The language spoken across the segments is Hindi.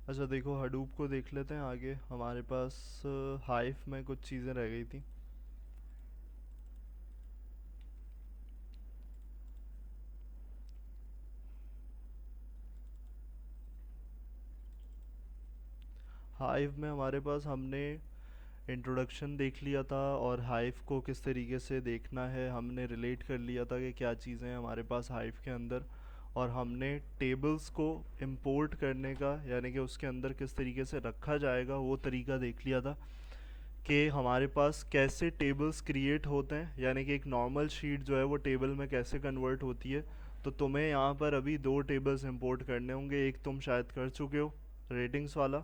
अच्छा देखो, हडूप को देख लेते हैं आगे। हमारे पास हाइव में कुछ चीज़ें रह गई थी। हाइव में हमारे पास हमने इंट्रोडक्शन देख लिया था, और हाइव को किस तरीके से देखना है हमने रिलेट कर लिया था कि क्या चीज़ें हैं हमारे पास हाइव के अंदर। और हमने टेबल्स को इंपोर्ट करने का, यानी कि उसके अंदर किस तरीके से रखा जाएगा, वो तरीका देख लिया था कि हमारे पास कैसे टेबल्स क्रिएट होते हैं, यानी कि एक नॉर्मल शीट जो है वो टेबल में कैसे कन्वर्ट होती है। तो तुम्हें यहाँ पर अभी दो टेबल्स इंपोर्ट करने होंगे। एक तुम शायद कर चुके हो, रेटिंग्स वाला।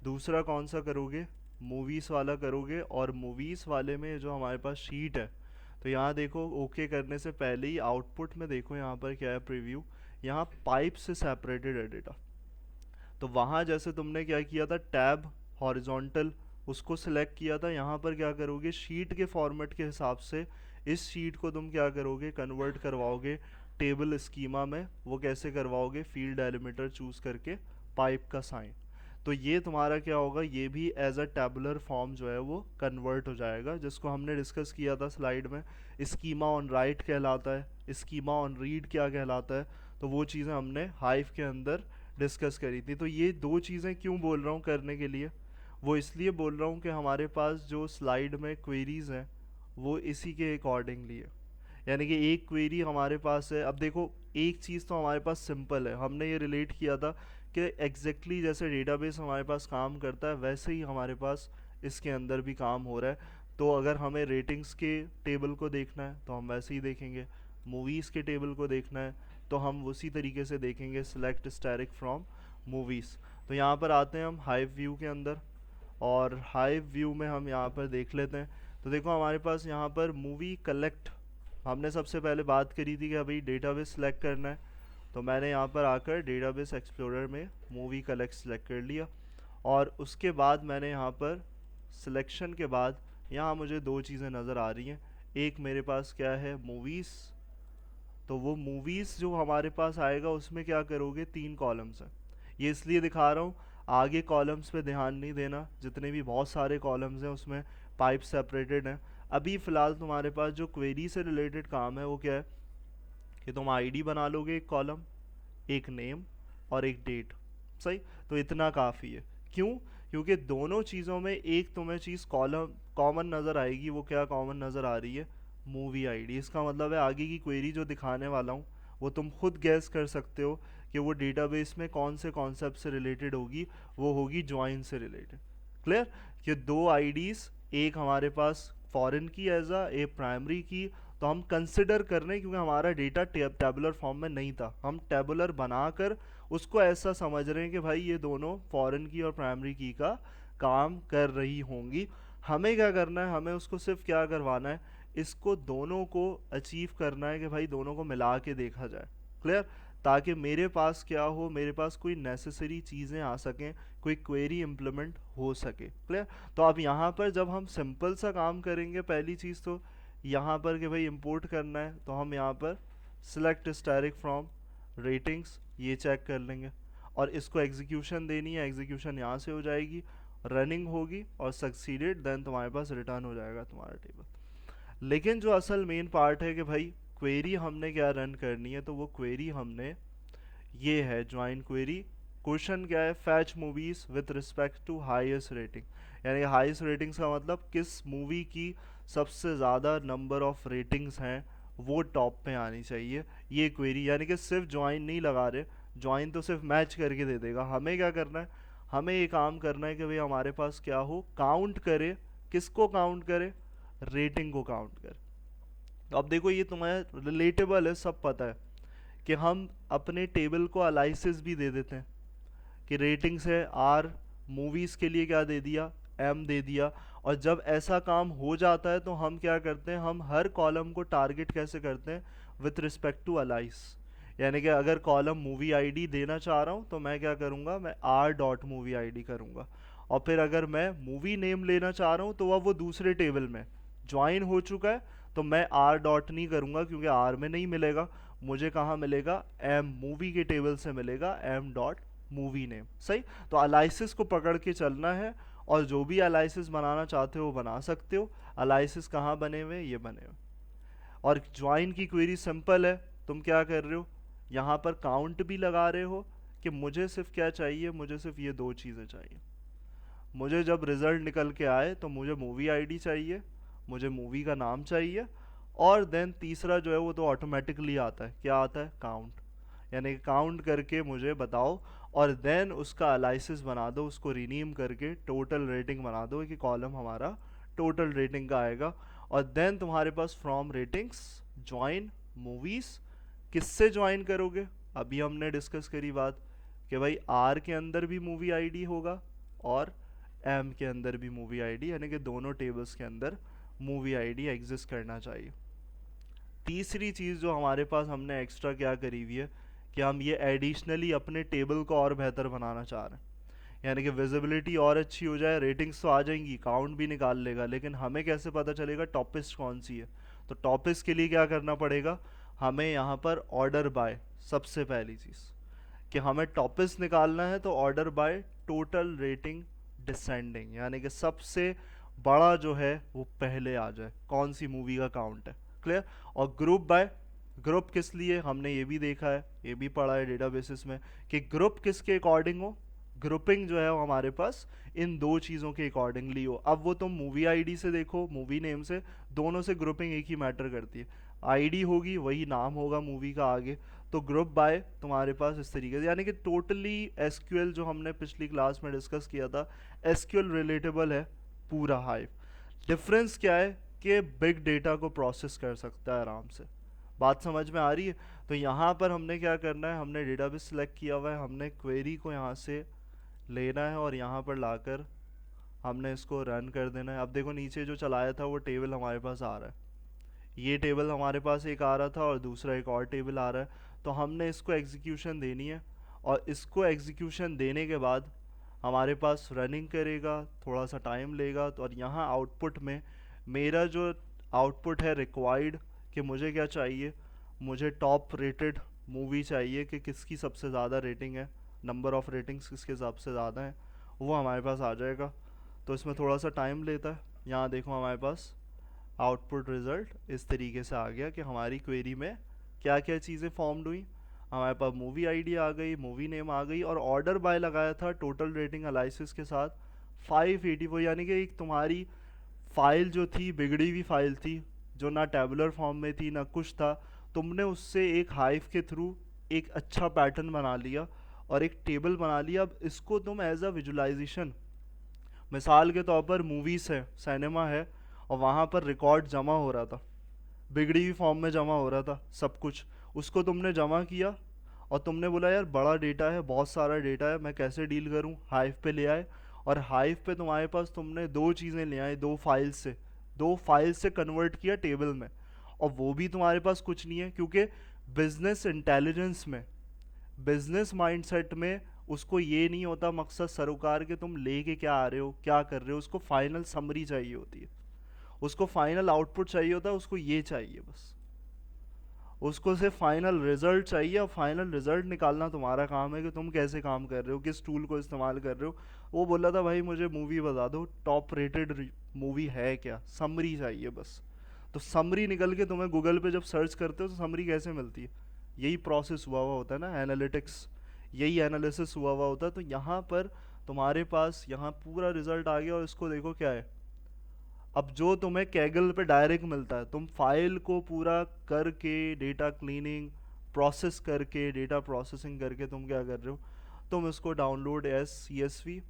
दूसरा कौन सा करोगे? मूवीज़ वाला करोगे। और मूवीज़ वाले में जो हमारे पास शीट है, तो यहाँ देखो, ओके करने से पहले ही आउटपुट में देखो यहाँ पर क्या है, प्रीव्यू। यहाँ पाइप से सेपरेटेड है डेटा। तो वहाँ जैसे तुमने क्या किया था, टैब हॉरिजॉन्टल उसको सिलेक्ट किया था। यहाँ पर क्या करोगे, शीट के फॉर्मेट के हिसाब से इस शीट को तुम क्या करोगे, कन्वर्ट करवाओगे टेबल स्कीमा में। वो कैसे करवाओगे? फील्ड एलिमेटर चूज करके, पाइप का साइन। तो ये तुम्हारा क्या होगा, ये भी एज अ टेबुलर फॉर्म जो है वो कन्वर्ट हो जाएगा, जिसको हमने डिस्कस किया था स्लाइड में। स्कीमा ऑन राइट कहलाता है, स्कीमा ऑन रीड क्या कहलाता है। तो वो चीज़ें हमने हाइव के अंदर डिस्कस करी थी। तो ये दो चीज़ें क्यों बोल रहा हूँ करने के लिए, वो इसलिए बोल रहा हूँ कि हमारे पास जो स्लाइड में क्वेरीज हैं वो इसी के अकॉर्डिंगली है। यानी कि एक क्वेरी हमारे पास है। अब देखो, एक चीज़ तो हमारे पास सिंपल है, हमने ये रिलेट किया था कि एग्जैक्टली जैसे डेटाबेस हमारे पास काम करता है वैसे ही हमारे पास इसके अंदर भी काम हो रहा है। तो अगर हमें रेटिंग्स के टेबल को देखना है तो हम वैसे ही देखेंगे, मूवीज़ के टेबल को देखना है तो हम उसी तरीके से देखेंगे, सिलेक्ट स्टैटिक फ्रॉम मूवीज़। तो यहाँ पर आते हैं हम हाइव व्यू के अंदर, और हाइव व्यू में हम यहाँ पर देख लेते हैं। तो देखो, हमारे पास यहाँ पर मूवी कलेक्ट, हमने सबसे पहले बात करी थी कि अभी डेटाबेस सेलेक्ट करना है। तो मैंने यहाँ पर आकर डेटाबेस एक्सप्लोरर में मूवी कलेक्ट सेलेक्ट कर लिया। और उसके बाद मैंने यहाँ पर सिलेक्शन के बाद यहाँ मुझे दो चीज़ें नज़र आ रही हैं। एक मेरे पास क्या है, मूवीज़। तो वो मूवीज़ जो हमारे पास आएगा उसमें क्या करोगे, तीन कॉलम्स हैं। ये इसलिए दिखा रहा हूँ, आगे कॉलम्स पे ध्यान नहीं देना, जितने भी बहुत सारे कॉलम्स हैं उसमें पाइप सेपरेटेड हैं। अभी फ़िलहाल तुम्हारे पास जो क्वेरी से रिलेटेड काम है वो क्या है कि तुम आईडी बना लोगे एक कॉलम, एक नेम और एक डेट। सही। तो इतना काफ़ी है। क्यों? क्योंकि दोनों चीज़ों में एक तुम्हें चीज़ कॉलम कॉमन नज़र आएगी। वो क्या कॉमन नज़र आ रही है? Movie ID. इसका मतलब है आगे की क्वेरी जो दिखाने वाला हूँ वो तुम खुद गैस कर सकते हो कि वो डेटाबेस में कौन से कॉन्सेप्ट से रिलेटेड होगी। वो होगी ज्वाइन से रिलेटेड। क्लियर? कि दो आईडीज, एक हमारे पास फॉरेन की एज अ ए प्राइमरी की, तो हम कंसिडर कर रहे हैं क्योंकि हमारा डेटा टेबुलर फॉर्म में नहीं था, हम टेबुलर बनाकर उसको ऐसा समझ रहे हैं कि भाई ये दोनों फॉरेन की और प्राइमरी की का काम कर रही होंगी। हमें क्या करना है, हमें उसको सिर्फ क्या करवाना है, इसको दोनों को अचीव करना है कि भाई दोनों को मिला के देखा जाए। क्लियर? ताकि मेरे पास क्या हो, मेरे पास कोई नेसेसरी चीज़ें आ सकें, कोई क्वेरी इम्प्लीमेंट हो सके। क्लियर? तो अब यहाँ पर जब हम सिंपल सा काम करेंगे, पहली चीज़ तो यहाँ पर कि भाई इंपोर्ट करना है, तो हम यहाँ पर सिलेक्ट स्टैटिक फ्रॉम रेटिंग्स ये चेक कर लेंगे। और इसको एग्जीक्यूशन देनी है, एग्जीक्यूशन यहाँ से हो जाएगी, रनिंग होगी और सक्सीडेड, देन तुम्हारे पास रिटर्न हो जाएगा तुम्हारा टेबल। लेकिन जो असल मेन पार्ट है कि भाई क्वेरी हमने क्या रन करनी है, तो वो क्वेरी हमने, ये है ज्वाइन क्वेरी। क्वेश्चन क्या है, fetch movies with respect to highest rating. यानी हाईएस्ट रेटिंग्स का मतलब किस मूवी की सबसे ज़्यादा नंबर ऑफ रेटिंग्स हैं वो टॉप पे आनी चाहिए। ये क्वेरी, यानी कि सिर्फ ज्वाइन नहीं लगा रहे, ज्वाइन तो सिर्फ मैच करके दे देगा। हमें क्या करना है, हमें ये काम करना है कि भाई हमारे पास क्या हो, काउंट करे। किसको काउंट करे? रेटिंग को काउंट करे। तो अब देखो, ये तुम्हें रिलेटेबल है, सब पता है कि हम अपने टेबल को अलाइसिस भी दे देते हैं कि रेटिंग्स है आर, मूवीज़ के लिए क्या दे दिया, एम दे दिया। और जब ऐसा काम हो जाता है तो हम क्या करते हैं, हम हर कॉलम को टारगेट कैसे करते हैं, विथ रिस्पेक्ट टू अलाइस। यानी कि अगर कॉलम मूवी आईडी देना चाह रहा हूँ तो मैं क्या करूँगा, मैं आर डॉट मूवी आईडी करूँगा। और फिर अगर मैं मूवी नेम लेना चाह रहा हूँ तो वह वो दूसरे टेबल में ज्वाइन हो चुका है, तो मैं आर डॉट नहीं करूँगा क्योंकि आर में नहीं मिलेगा। मुझे कहाँ मिलेगा, एम मूवी के टेबल से मिलेगा, एम डॉट मूवी नेम, सही। तो अलाइसिस को पकड़ के चलना है, और जो भी अलाइसिस बनाना चाहते हो वो बना सकते हो। अलाइसिस कहाँ बने हुए हैं, ये बने हुए। और ज्वाइन की क्वेरी सिंपल है, तुम क्या कर रहे हो, यहाँ पर काउंट भी लगा रहे हो कि मुझे सिर्फ क्या चाहिए, मुझे सिर्फ ये दो चीज़ें चाहिए। मुझे जब रिजल्ट निकल के आए तो मुझे मूवी आईडी चाहिए, मुझे मूवी का नाम चाहिए, और देन तीसरा जो है वो तो ऑटोमेटिकली आता है, क्या आता है, काउंट। यानी कि काउंट करके मुझे बताओ, और देन उसका एनालिसिस बना दो, उसको रीनेम करके टोटल रेटिंग बना दो कि कॉलम हमारा टोटल रेटिंग का आएगा। और देन तुम्हारे पास फ्रॉम रेटिंग्स ज्वाइन मूवीज, किससे ज्वाइन करोगे, अभी हमने डिस्कस करी बात कि भाई आर के अंदर भी मूवी आईडी होगा और एम के अंदर भी मूवी आईडी, यानी कि दोनों टेबल्स के अंदर मूवी आईडी एग्जिस्ट करना चाहिए। तीसरी चीज़ जो हमारे पास हमने एक्स्ट्रा क्या करी हुई है कि हम ये एडिशनली अपने टेबल को और बेहतर बनाना चाह रहे हैं, यानी कि विजिबिलिटी और अच्छी हो जाए। रेटिंग्स तो आ जाएंगी, काउंट भी निकाल लेगा, लेकिन हमें कैसे पता चलेगा टॉपिस्ट कौन सी है। तो टॉपिस्ट के लिए क्या करना पड़ेगा, हमें यहाँ पर ऑर्डर बाय, सबसे पहली चीज़ कि हमें टॉपिस्ट निकालना है, तो order by total rating descending, यानी कि सबसे बड़ा जो है वो पहले आ जाए, कौन सी मूवी का काउंट है। क्लियर। और ग्रुप बाय, ग्रुप किस लिए, हमने ये भी देखा है, ये भी पढ़ा है डेटाबेसिस में कि ग्रुप किसके अकॉर्डिंग हो, ग्रुपिंग जो है वो हमारे पास इन दो चीज़ों के अकॉर्डिंगली हो। अब वो तुम मूवी आईडी से देखो, मूवी नेम से, दोनों से ग्रुपिंग एक ही मैटर करती है। आईडी होगी वही नाम होगा मूवी का आगे, तो ग्रुप बाय तुम्हारे पास इस तरीके से, यानी कि टोटली एसक्यूएल जो हमने पिछली क्लास में डिस्कस किया था, एसक्यूएल रिलेटेबल है पूरा हाइव। डिफरेंस क्या है कि बिग डेटा को प्रोसेस कर सकता है आराम से। बात समझ में आ रही है। तो यहाँ पर हमने क्या करना है, हमने डेटाबेस सेलेक्ट किया हुआ है, हमने क्वेरी को यहाँ से लेना है और यहाँ पर लाकर हमने इसको रन कर देना है। अब देखो नीचे जो चलाया था वो टेबल हमारे पास आ रहा है, ये टेबल हमारे पास एक आ रहा था और दूसरा एक और टेबल आ रहा है। तो हमने इसको एग्जीक्यूशन देनी है, और इसको एग्जीक्यूशन देने के बाद हमारे पास रनिंग करेगा, थोड़ा सा टाइम लेगा। तो और यहाँ आउटपुट में मेरा जो आउटपुट है रिक्वायर्ड, कि मुझे क्या चाहिए, मुझे टॉप रेटेड मूवी चाहिए कि किसकी सबसे ज़्यादा रेटिंग है, नंबर ऑफ़ रेटिंग्स किसके हिसाब से ज़्यादा है, वो हमारे पास आ जाएगा। तो इसमें थोड़ा सा टाइम लेता है। यहाँ देखो हमारे पास आउटपुट रिज़ल्ट इस तरीके से आ गया कि हमारी क्वेरी में क्या क्या चीज़ें फॉर्म्ड हुई। हमारे पास मूवी आईडी आ गई, मूवी नेम आ गई, और ऑर्डर बाय लगाया था टोटल रेटिंग एनालिसिस के साथ 584, यानी कि एक तुम्हारी फाइल जो थी बिगड़ी हुई फाइल थी, जो ना टेबुलर फॉर्म में थी ना कुछ था, तुमने उससे एक हाइव के थ्रू एक अच्छा पैटर्न बना लिया और एक टेबल बना लिया। अब इसको तुम एज अ विजुलाइजेशन, मिसाल के तौर पर मूवीज़ है, सिनेमा है, और वहाँ पर रिकॉर्ड जमा हो रहा था, बिगड़ी हुई फॉर्म में जमा हो रहा था सब कुछ, उसको तुमने जमा किया और तुमने बोला यार बड़ा डेटा है, बहुत सारा डेटा है, मैं कैसे डील करूं, हाइव पे ले आए। और हाइव पे तुम्हारे पास तुमने दो चीज़ें ले आए, दो फाइल से कन्वर्ट किया टेबल में, और वो भी तुम्हारे पास कुछ नहीं है, क्योंकि बिजनेस इंटेलिजेंस में, बिजनेस माइंडसेट में उसको ये नहीं होता मकसद सरोकार के तुम लेके क्या आ रहे हो, क्या कर रहे हो, उसको फाइनल समरी चाहिए होती है, उसको फाइनल आउटपुट चाहिए होता है, उसको ये चाहिए बस, उसको सिर्फ फाइनल रिजल्ट चाहिए। और फाइनल रिजल्ट निकालना तुम्हारा काम है कि तुम कैसे काम कर रहे हो, किस टूल को इस्तेमाल कर रहे हो। वो बोला था भाई मुझे मूवी बता दो, टॉप रेटेड मूवी है क्या, समरी चाहिए बस। तो समरी निकल के तुम्हें गूगल पे जब सर्च करते हो तो समरी कैसे मिलती है, यही प्रोसेस हुआ हुआ होता है ना, एनालिटिक्स, यही एनालिसिस हुआ हुआ होता है। तो यहाँ पर तुम्हारे पास यहाँ पूरा रिजल्ट आ गया, और इसको देखो क्या है। अब जो तुम्हें कैगल पे डायरेक्ट मिलता है, तुम फाइल को पूरा करके डेटा क्लीनिंग प्रोसेस करके, डेटा प्रोसेसिंग करके तुम क्या कर रहे हो, तुम इसको डाउनलोड एज CSV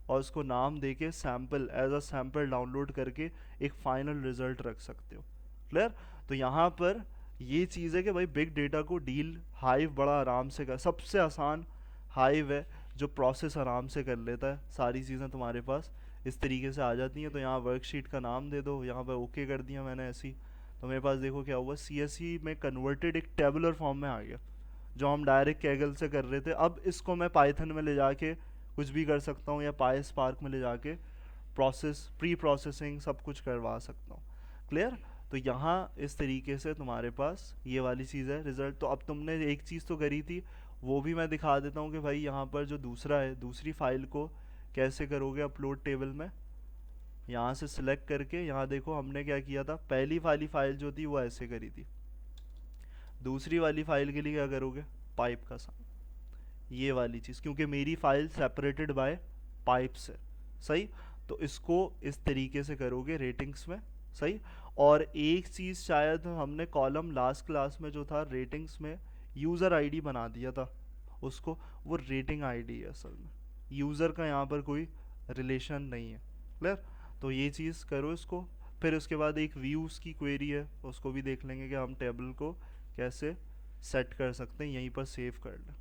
और उसको नाम देके sample, as a sample download करके एक फाइनल रिजल्ट रख सकते हो। क्लियर। तो यहाँ पर ये चीज़ है कि भाई बिग डेटा को डील हाइव बड़ा आराम से कर, सबसे आसान हाइव है जो प्रोसेस आराम से कर लेता है, सारी चीज़ें तुम्हारे पास इस तरीके से आ जाती हैं। तो यहाँ वर्कशीट का नाम दे दो, यहाँ पर ओके कर दिया मैंने ऐसी। तो मेरे पास देखो क्या हुआ, CSV में कन्वर्टेड एक टेबुलर फॉर्म में आ गया, जो हम डायरेक्ट कैगल से कर रहे थे। अब इसको मैं पाइथन में ले जाके कुछ भी कर सकता हूँ, या पाई स्पार्क में ले जाके प्रोसेस, प्री प्रोसेसिंग सब कुछ करवा सकता हूँ। क्लियर। तो यहाँ इस तरीके से तुम्हारे पास ये वाली चीज़ है रिजल्ट। तो अब तुमने एक चीज़ तो करी थी, वो भी मैं दिखा देता हूँ कि भाई यहाँ पर जो दूसरा है, दूसरी फाइल को कैसे करोगे अपलोड टेबल में। यहाँ से सिलेक्ट करके यहाँ देखो हमने क्या किया था, पहली वाली फाइल जो थी वो ऐसे करी थी। दूसरी वाली फाइल के लिए क्या करोगे, पाइप का साइन, ये वाली चीज़, क्योंकि मेरी फाइल सेपरेटेड बाय पाइप से। सही। तो इसको इस तरीके से करोगे रेटिंग्स में। सही। और एक चीज़ शायद हमने कॉलम लास्ट क्लास में जो था रेटिंग्स में यूज़र आईडी बना दिया था उसको, वो रेटिंग आईडी है असल में, यूज़र का यहाँ पर कोई रिलेशन नहीं है। क्लियर। तो ये चीज़ करो इसको। फिर उसके बाद एक व्यूज़ की क्वेरी है, उसको भी देख लेंगे कि हम टेबल को कैसे सेट कर सकते हैं, यहीं पर सेव कर लें।